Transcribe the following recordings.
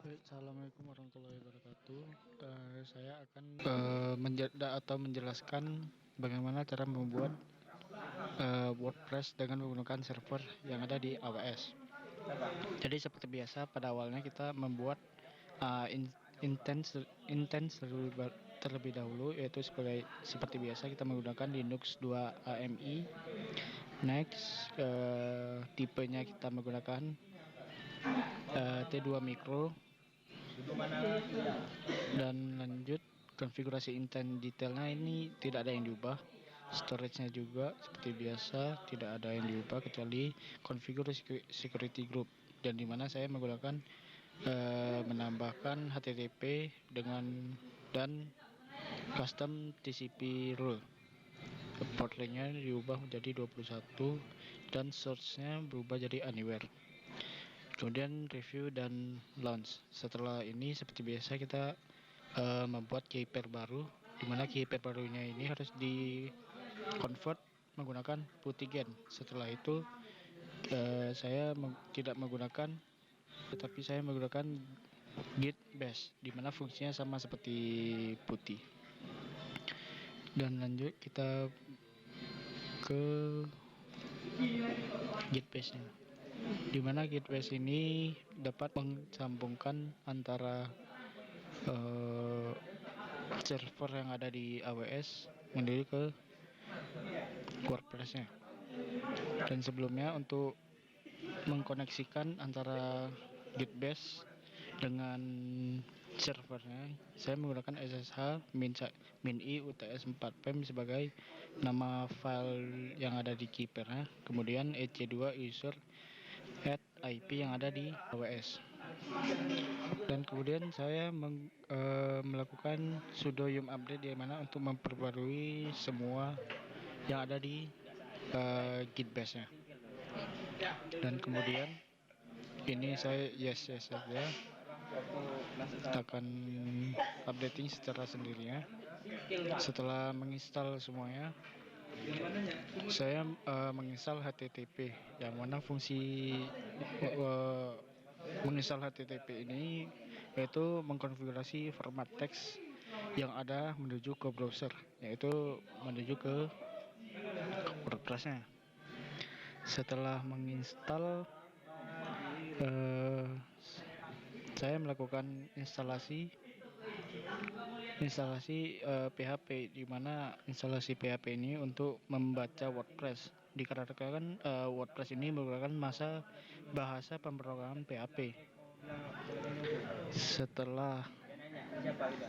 Assalamualaikum warahmatullahi wabarakatuh. Saya akan menjelaskan bagaimana cara membuat WordPress dengan menggunakan server yang ada di AWS. Jadi seperti biasa, pada awalnya kita membuat instance terlebih dahulu, yaitu seperti biasa kita menggunakan Linux 2 AMI. Next, tipenya kita menggunakan T2 Micro. Dan lanjut, konfigurasi intent detailnya ini tidak ada yang diubah. Storage-nya juga seperti biasa, tidak ada yang diubah kecuali konfigurasi security group, dan dimana saya menggunakan menambahkan HTTP dan custom TCP rule. Port nya diubah menjadi 21 dan source-nya berubah jadi anywhere. Kemudian review dan launch. Setelah ini seperti biasa kita membuat key pair baru, dimana key pair barunya ini harus di convert menggunakan puttigen. Setelah itu saya tidak menggunakan, tetapi saya menggunakan git bash, dimana fungsinya sama seperti putih. Dan lanjut kita ke git bash nya, dimana git bash ini dapat menghubungkan antara server yang ada di AWS menuju ke WordPress nya. Dan sebelumnya, untuk mengkoneksikan antara git bash dengan servernya, saya menggunakan SSH min-i UTS-4pem sebagai nama file yang ada di keeper-nya, kemudian ec2 user at IP yang ada di AWS. Dan kemudian saya melakukan sudo yum update, di mana untuk memperbarui semua yang ada di git bash-nya. Dan kemudian ini saya yes saja, akan updating secara sendirinya. Setelah menginstal semuanya, saya menginstal HTTP, yang mana fungsi menginstal HTTP ini yaitu mengkonfigurasi format teks yang ada menuju ke browser, yaitu menuju ke WordPress-nya. Setelah menginstal, saya melakukan instalasi PHP, di mana instalasi PHP ini untuk membaca WordPress, dikarenakan WordPress ini menggunakan bahasa pemrograman PHP. Setelah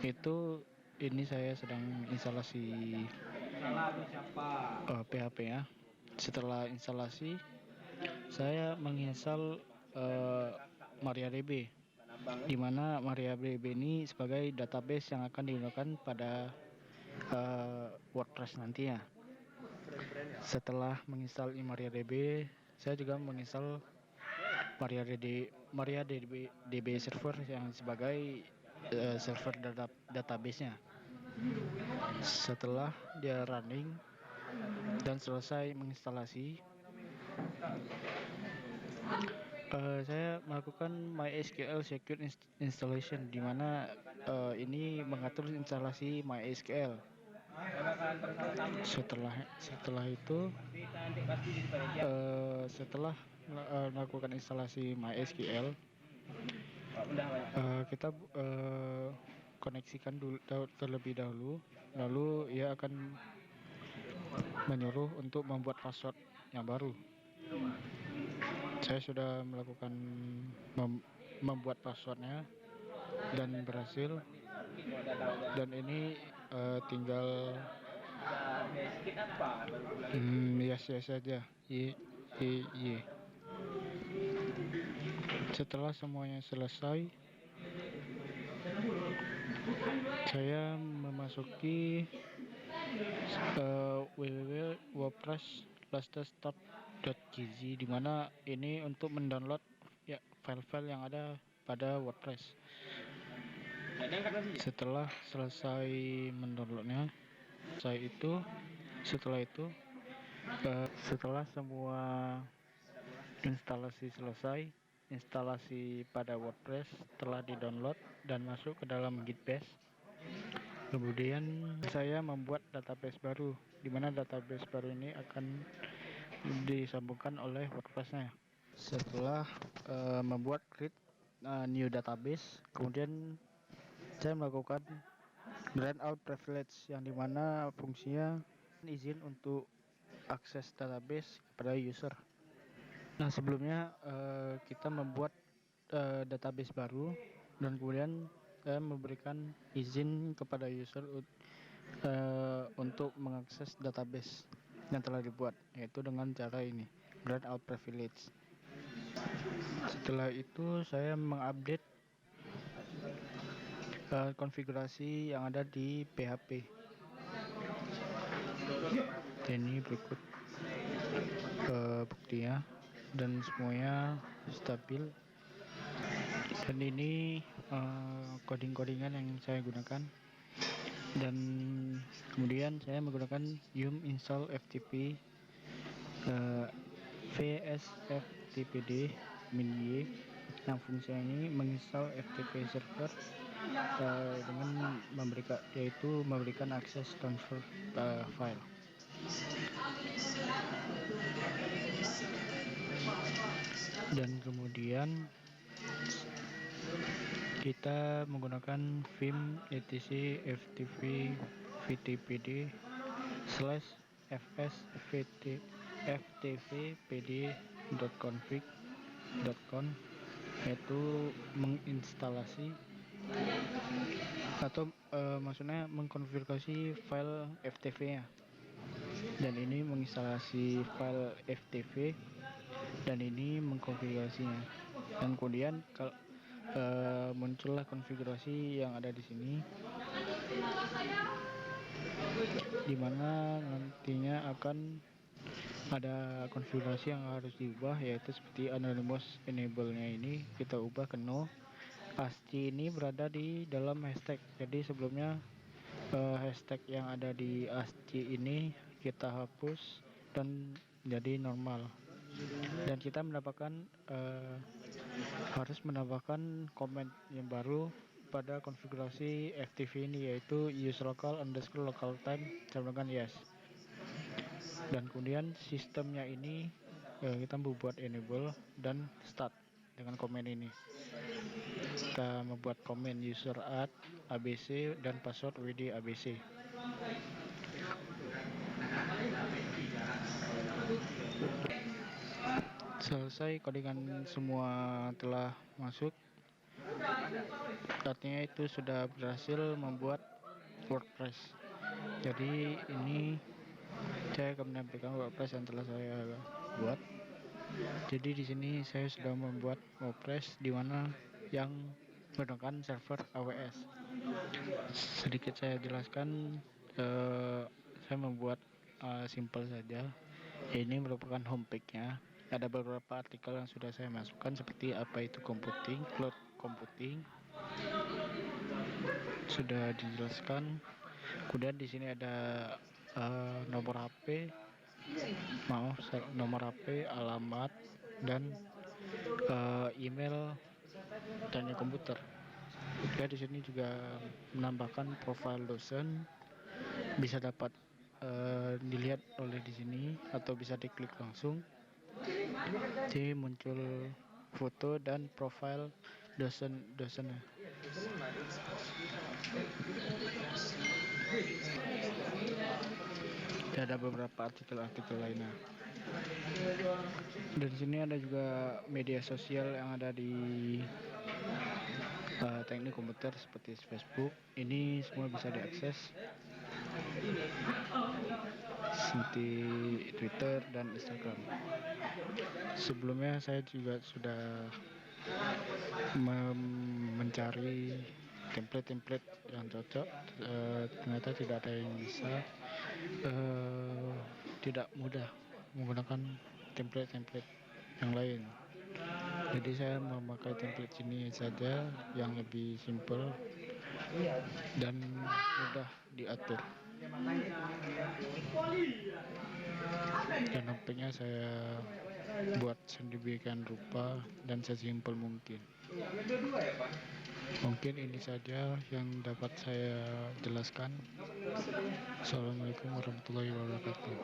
itu, ini saya sedang instalasi PHP ya. Setelah instalasi, saya menginstal MariaDB, di mana MariaDB ini sebagai database yang akan digunakan pada WordPress nantinya. Setelah menginstal MariaDB, saya juga menginstal MariaDB server yang sebagai server database-nya. Setelah dia running dan selesai menginstalasi, saya melakukan MySQL Secure Installation, di mana ini mengatur instalasi MySQL. Setelah itu, setelah melakukan instalasi MySQL, kita koneksikan terlebih dahulu, lalu ia akan menyuruh untuk membuat password yang baru. Saya sudah melakukan membuat passwordnya dan berhasil, dan ini tinggal yes saja. Setelah semuanya selesai, saya memasuki www.wordpress.start.gz, di mana ini untuk mendownload file-file yang ada pada WordPress. Setelah selesai mendownloadnya, setelah semua instalasi selesai, instalasi pada WordPress telah di-download dan masuk ke dalam Git Bash. Kemudian saya membuat database baru, di mana database baru ini akan disambungkan oleh WordPress-nya. Setelah membuat create new database, kemudian saya melakukan grant out privilege, yang dimana fungsinya izin untuk akses database kepada user. Nah, sebelumnya kita membuat database baru, dan kemudian saya memberikan izin kepada user untuk mengakses database yang telah dibuat, yaitu dengan cara ini, grant out privilege. Setelah itu saya mengupdate konfigurasi yang ada di PHP. Ini berikut buktinya, dan semuanya stabil. Dan ini coding-codingan yang saya gunakan. Dan kemudian saya menggunakan yum install ftp vsftpd -y, yang fungsinya ini menginstal FTP server dengan memberikan akses transfer file. Dan kemudian kita menggunakan vim etc ftp vtpd / fs ftp-pd.config.con, yaitu menginstalasi atau maksudnya mengkonfigurasi file FTP nya, dan ini menginstalasi file FTP, dan ini mengkonfigurasinya. Dan kemudian kalau muncullah konfigurasi yang ada di sini, di mana nantinya akan ada konfigurasi yang harus diubah, yaitu seperti anonymous enable-nya ini kita ubah ke no. ASCII ini berada di dalam hashtag, jadi sebelumnya hashtag yang ada di ASCII ini kita hapus dan jadi normal. Dan kita harus menambahkan komen yang baru pada konfigurasi FTP ini, yaitu useLocal_localTime sama dengan yes. Dan kemudian sistemnya ini kita membuat enable dan start dengan komen ini. Kita membuat komen user add abc dan password wd abc. Selesai codingan semua telah masuk, artinya itu sudah berhasil membuat WordPress. Jadi ini saya akan menampilkan WordPress yang telah saya buat. Jadi di sini saya sudah membuat WordPress di mana yang menggunakan server AWS. Sedikit saya jelaskan, saya membuat simple saja. Ini merupakan homepage-nya. Ada beberapa artikel yang sudah saya masukkan, seperti apa itu computing, cloud computing, sudah dijelaskan. Kemudian di sini ada nomor HP, alamat, dan email dan komputer. Ya, di sini juga menambahkan profil dosen, bisa dapat dilihat oleh di sini atau bisa diklik langsung. Jadi muncul foto dan profil dosennya. Dan ada beberapa artikel-artikel lainnya. Dan di sini ada juga media sosial yang ada di teknik komputer, seperti Facebook. Ini semua bisa diakses, seperti Twitter dan Instagram. Sebelumnya saya juga sudah mencari template-template yang cocok, ternyata tidak ada yang bisa, tidak mudah menggunakan template-template yang lain. Jadi saya memakai template ini saja yang lebih simple dan mudah diatur. Dan homepage-nya saya buat sedemikian rupa dan sesimpel mungkin. Mungkin ini saja yang dapat saya jelaskan. Assalamualaikum warahmatullahi wabarakatuh.